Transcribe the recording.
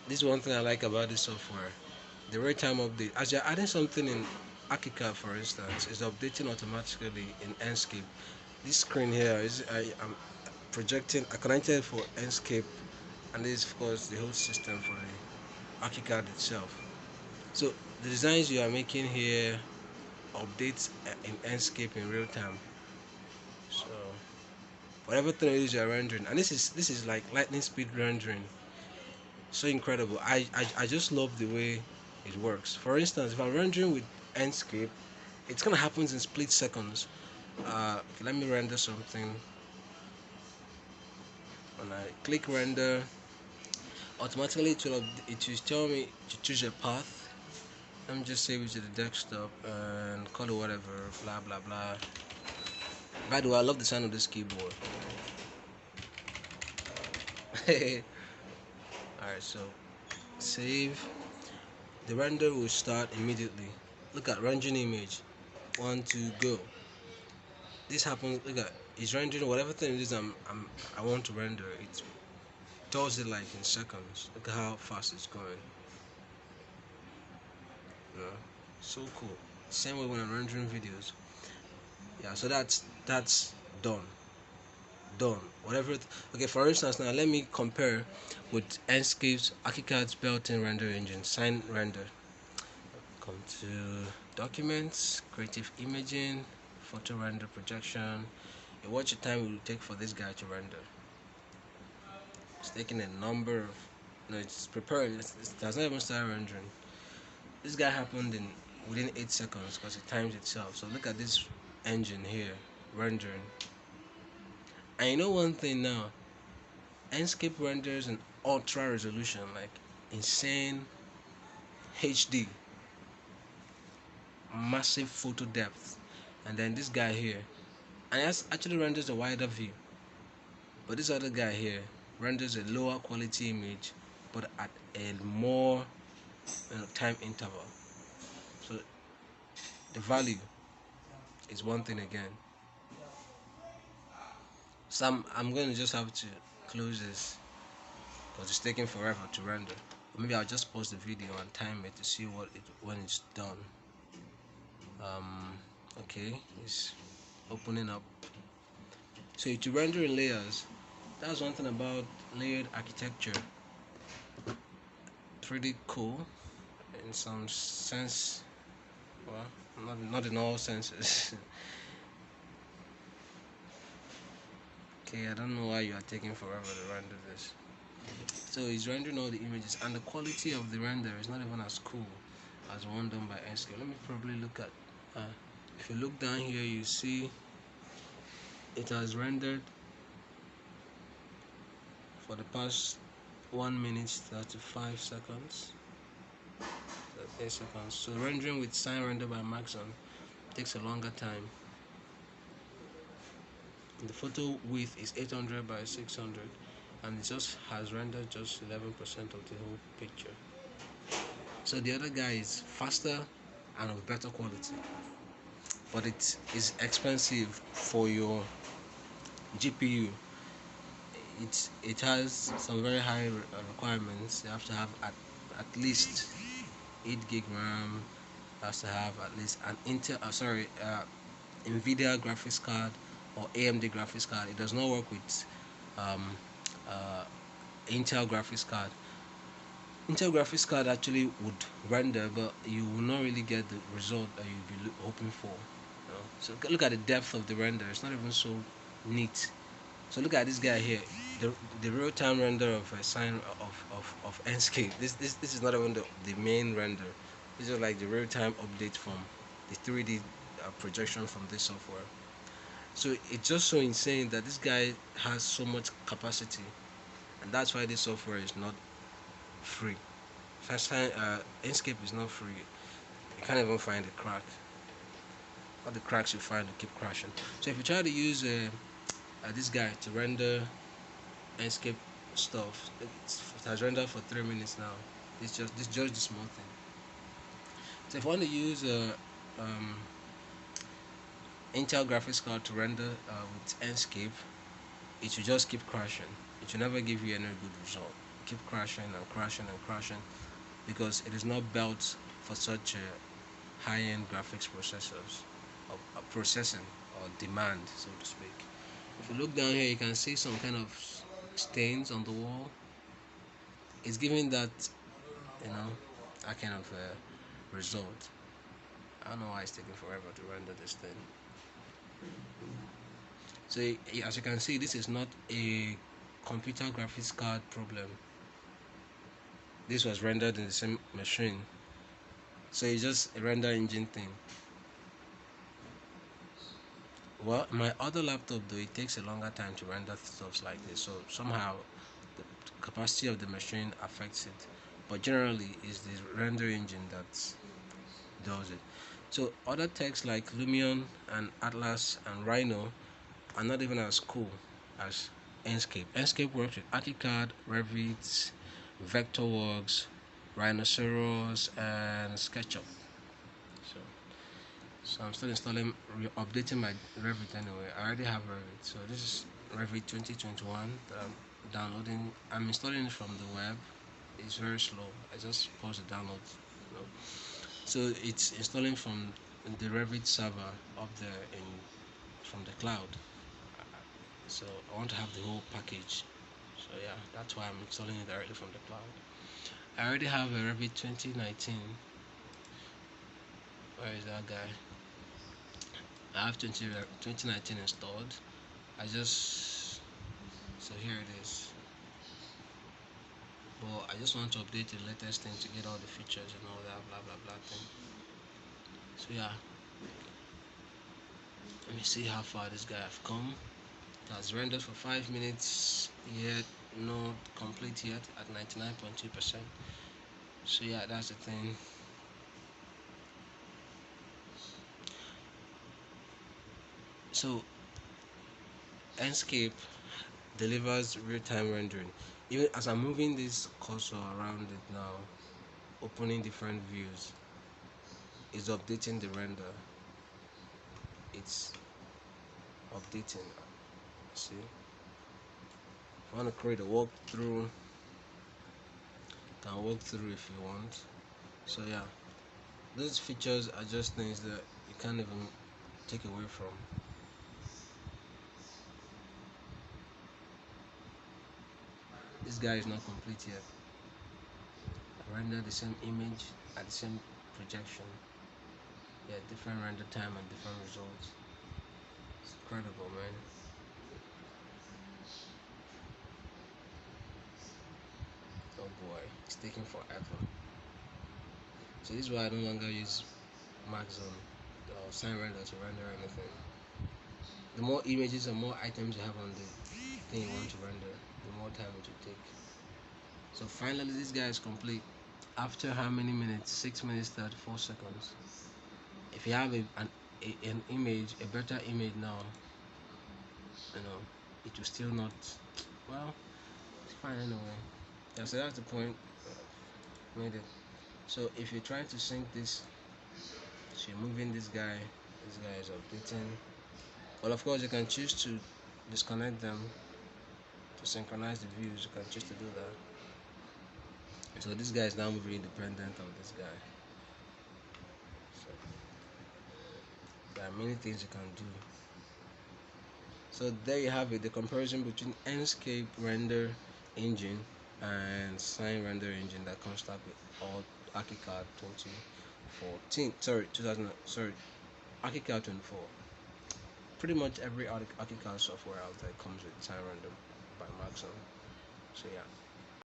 This is one thing I like about this software. The real-time update. As you're adding something in ArchiCAD, for instance, is updating automatically in Enscape. This screen here is I'm projecting. I connected for Enscape, and this is of course the whole system for the ArchiCAD itself. So the designs you are making here updates in Enscape in real time. So whatever thing it is you're rendering, and this is like lightning speed rendering. So incredible. I just love the way it works. For instance, if I'm rendering with Enscape, it's gonna happen in split seconds. Okay, let me render something. When I click render, automatically it will tell me to choose a path. Let me just save it to the desktop and call it whatever, blah blah blah. By the way, I love the sound of this keyboard. Alright, so save. The render will start immediately. Look at rendering image. 1, 2, go. This happens. Look at it's rendering whatever thing it is I want to render. It does it like in seconds. Look at how fast it's going. Yeah, so cool. Same way when I'm rendering videos. Yeah, so that's done. Done. Whatever. Okay, for instance, now let me compare with Enscape's ArchiCAD's built-in render engine, CineRender. Come to Documents, Creative Imaging, Photo Render Projection. You watch the time it will take for this guy to render. It's taking a number of, it's preparing. It has not even started rendering. This guy happened in within 8 seconds because it times itself. So look at this engine here rendering. And you know one thing now, Enscape renders in ultra resolution, like insane HD, massive photo depth. And then this guy here, and it actually renders a wider view. But this other guy here renders a lower quality image, but at a more time interval. So the value is one thing again. So I'm going to just have to close this because it's taking forever to render. Maybe I'll just pause the video and time it to see when it's done. Okay, it's opening up. So to render in layers, that's one thing about layered architecture. Pretty cool in some sense. Well, not in all senses. Okay, I don't know why you are taking forever to render this. So it's rendering all the images, and the quality of the render is not even as cool as one done by Enscape. Let me probably look at. If you look down here, you see it has rendered for the past 1 minute 35 seconds. 8 seconds. So rendering with CineRender by MAXON takes a longer time. The photo width is 800 by 600, and it just has rendered just 11% of the whole picture. So the other guy is faster and of better quality, but it is expensive for your GPU. It has some very high requirements. You have to have at least 8 gig RAM. Has to have at least an NVIDIA graphics card or AMD graphics card. It does not work with um, uh, Intel graphics card. Intel graphics card actually would render, but you will not really get the result that you'll be hoping for. You know? So look at the depth of the render. It's not even so neat. So look at this guy here, the real-time render of a sign of Enscape. This is not even the main render. This is like the real-time update from the 3D projection from this software. So it's just so insane that this guy has so much capacity, and that's why this software is not free. First time, Enscape is not free. You can't even find a crack. All the cracks you find will keep crashing. So if you try to use this guy to render Enscape stuff, it has rendered for 3 minutes now. It's just the small thing. So if you want to use Intel graphics card to render with Enscape, it will just keep crashing. It will never give you any good result. keep crashing and crashing and crashing because it is not built for such high-end graphics processors or processing or demand, so to speak. If you look down here, you can see some kind of stains on the wall. It's giving that, you know, that kind of result. I don't know why it's taking forever to render this thing. So as you can see, this is not a computer graphics card problem. This was rendered in the same machine, so it's just a render engine thing. Well, my other laptop though, it takes a longer time to render stuff like this, so somehow the capacity of the machine affects it, but generally it's the render engine that does it. So other techs like Lumion and Atlas and Rhino are not even as cool as Enscape. Enscape works with ArchiCAD, Revit, Vectorworks, Rhinoceros, and SketchUp. So I'm still installing, updating my Revit anyway. I already have Revit. So this is Revit 2021 that I'm downloading. I'm installing it from the web. It's very slow. I just pause the download. So it's installing from the Revit server up there from the cloud. So I want to have the whole package. So yeah, that's why I'm installing it directly from the cloud. I already have a Revit 2019. Where is that guy? I have 2019 installed. So here it is. But I just want to update the latest thing to get all the features and all that blah blah blah thing. So yeah, let me see how far this guy have come. It has rendered for 5 minutes yet not complete yet at 99.2%. So yeah, that's the thing. So Enscape delivers real-time rendering. Even as I'm moving this cursor around it now, opening different views, it's updating the render. It's updating. See, if you want to create a walkthrough, you can walk through if you want. So yeah, those features are just things that you can't even take away from. This guy is not complete yet. I render the same image at the same projection. Yeah, different render time and different results. It's incredible, man. Oh boy, it's taking forever. So this is why I no longer use MAXON or CineRender to render anything. The more images and more items you have on the thing you want to render, the more time it will take. So finally this guy is complete. After how many minutes? 6 minutes 34 seconds. If you have an image, a better image now, it will still not, well, it's fine anyway. Yeah, so that's the point. Made it. So if you're trying to sync this, so you're moving this guy is updating. Well, of course you can choose to disconnect them to synchronize the views. You can choose to do that. So this guy is now moving independent of this guy. So there are many things you can do. So there you have it, the comparison between Enscape render engine and CineRender engine that comes up with all ArchiCAD 2014. ArchiCAD 24. Pretty much every ArchiCAD software out there comes with CineRender by Maxon. So yeah.